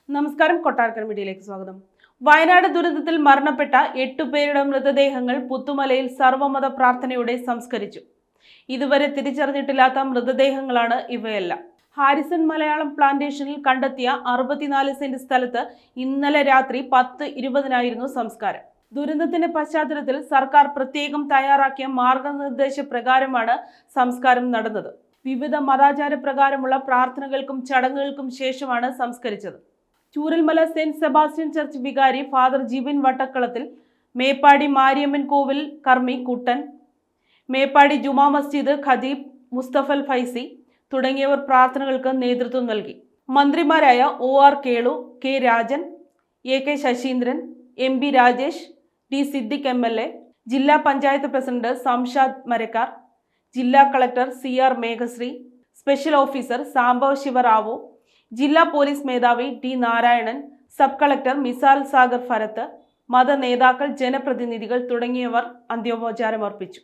നമസ്കാരം, കൊട്ടാരക്കര മീഡിയയിലേക്ക് സ്വാഗതം. വയനാട് ദുരന്തത്തിൽ മരണപ്പെട്ട 8 പേരുടെ മൃതദേഹങ്ങൾ പുത്തുമലയിൽ സർവ്വമത പ്രാർത്ഥനയോടെ സംസ്കരിച്ചു. ഇതുവരെ തിരിച്ചറിഞ്ഞിട്ടില്ലാത്ത മൃതദേഹങ്ങളാണ് ഇവയെല്ലാം. ഹാരിസൺ മലയാളം പ്ലാന്റേഷനിൽ കണ്ടെത്തിയ 64 സെന്റ് സ്ഥലത്ത് ഇന്നലെ രാത്രി 10:20 സംസ്കാരം. ദുരന്തത്തിന്റെ പശ്ചാത്തലത്തിൽ സർക്കാർ പ്രത്യേകം തയ്യാറാക്കിയ മാർഗനിർദ്ദേശ പ്രകാരമാണ് സംസ്കാരം നടന്നത്. വിവിധ മതാചാര പ്രകാരമുള്ള പ്രാർത്ഥനകൾക്കും ചടങ്ങുകൾക്കും ശേഷമാണ് സംസ്കരിച്ചത്. ചൂരൽമല സെന്റ് സെബാസ്റ്റ്യൻ ചർച്ച് വികാരി ഫാദർ ജിബിൻ വട്ടക്കളത്തിൽ, മേപ്പാടി മാരിയമ്മൻ കോവിൽ കർമ്മി കുട്ടൻ, മേപ്പാടി ജുമാ മസ്ജിദ് ഖതീബ് മുസ്തഫൽ ഫൈസി തുടങ്ങിയവർ പ്രാർത്ഥനകൾക്ക് നേതൃത്വം നൽകി. മന്ത്രിമാരായ OR Kelu, K Rajan, AK Saseendran, MP Rajesh, D Siddique MLA, ജില്ലാ പഞ്ചായത്ത് പ്രസിഡന്റ് സംഷാദ് മരക്കാർ, ജില്ലാ collector CR Meghashree, special officer Sambhav Shivarao, ജില്ലാ പോലീസ് മേധാവി T Narayanan, sub collector Misal Sagar Farath, മത നേതാക്കൾ, ജനപ്രതിനിധികൾ തുടങ്ങിയവർ അന്ത്യോപചാരമർപ്പിച്ചു.